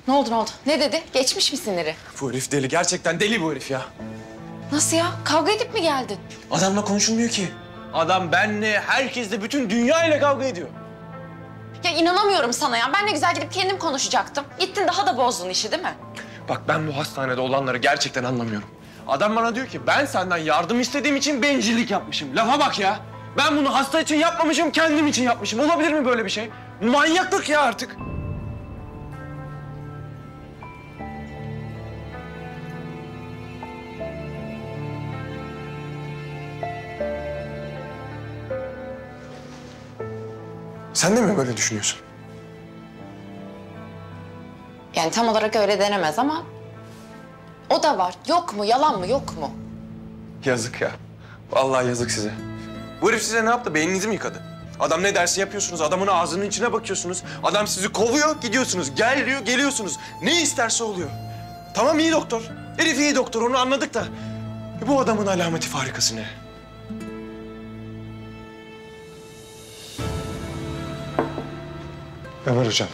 Ne oldu, ne oldu? Ne dedi? Geçmiş mi siniri? Bu herif deli. Gerçekten deli bu herif ya. Nasıl ya? Kavga edip mi geldin? Adamla konuşulmuyor ki. Adam benle, herkesle, bütün dünya ile kavga ediyor. Ya inanamıyorum sana ya. Ben ne güzel gidip kendim konuşacaktım. Gittin daha da bozdun işi değil mi? Bak ben bu hastanede olanları gerçekten anlamıyorum. Adam bana diyor ki ben senden yardım istediğim için bencillik yapmışım. Lafa bak ya. Ben bunu hasta için yapmamışım, kendim için yapmışım. Olabilir mi böyle bir şey? Manyaklık ya artık. Sen de mi böyle düşünüyorsun? Yani tam olarak öyle denemez ama... O da var. Yok mu? Yalan mı? Yok mu? Yazık ya. Vallahi yazık size. Bu herif size ne yaptı? Beyninizi mi yıkadı? Adam ne derse yapıyorsunuz. Adamın ağzının içine bakıyorsunuz. Adam sizi kovuyor, gidiyorsunuz. Gel diyor, geliyorsunuz. Ne isterse oluyor. Tamam iyi doktor. Herif iyi doktor, onu anladık da. Bu adamın alameti farikası ne? Ömer Hocam.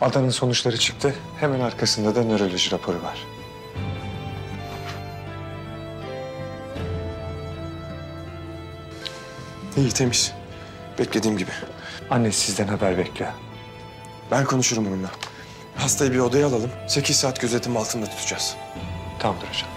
Adanın sonuçları çıktı. Hemen arkasında da nöroloji raporu var. İyi, temiz. Beklediğim gibi. Annesi sizden haber bekliyor. Ben konuşurum onunla. Hastayı bir odaya alalım. 8 saat gözetim altında tutacağız. Tamamdır hocam.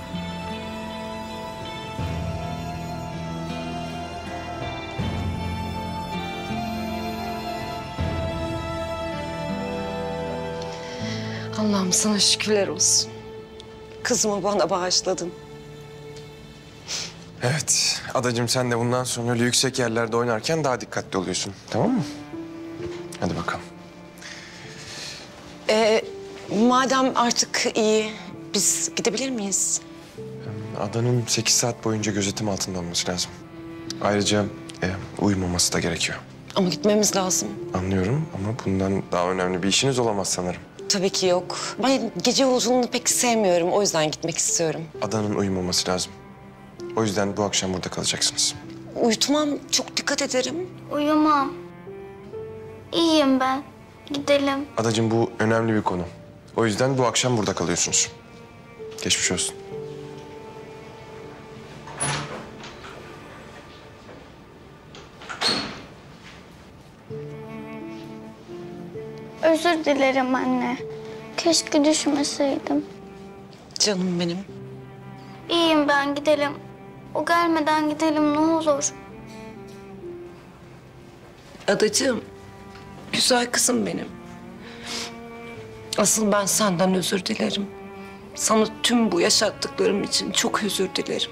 Allah'ım sana şükürler olsun. Kızımı bana bağışladın. Evet, adacığım sen de bundan sonra öyle yüksek yerlerde oynarken daha dikkatli oluyorsun. Tamam mı? Hadi bakalım. Madem artık iyi, biz gidebilir miyiz? Adanın 8 saat boyunca gözetim altında olması lazım. Ayrıca uyumaması da gerekiyor. Ama gitmemiz lazım. Anlıyorum ama bundan daha önemli bir işiniz olamaz sanırım. Tabii ki yok. Ben gece yolculuğunu pek sevmiyorum. O yüzden gitmek istiyorum. Adanın uyumaması lazım. O yüzden bu akşam burada kalacaksınız. Uyutmam, çok dikkat ederim. Uyumam. İyiyim ben. Gidelim. Adacığım bu önemli bir konu. O yüzden bu akşam burada kalıyorsunuz. Geçmiş olsun. Özür dilerim anne. Keşke düşmeseydim. Canım benim. İyiyim ben, gidelim. O gelmeden gidelim ne olur. Adacığım, güzel kızım benim. Asıl ben senden özür dilerim. Sana tüm bu yaşattıklarım için çok özür dilerim.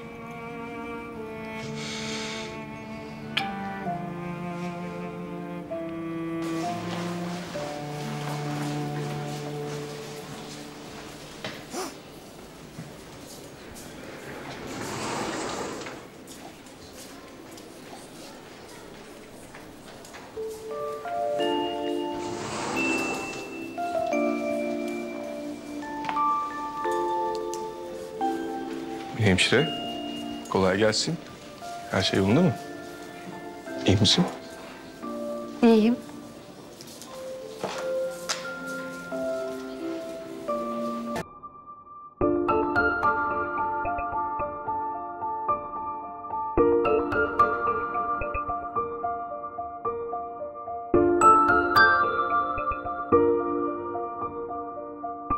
Hemşire, kolay gelsin. Her şey yolunda mı? İyi misin? İyiyim.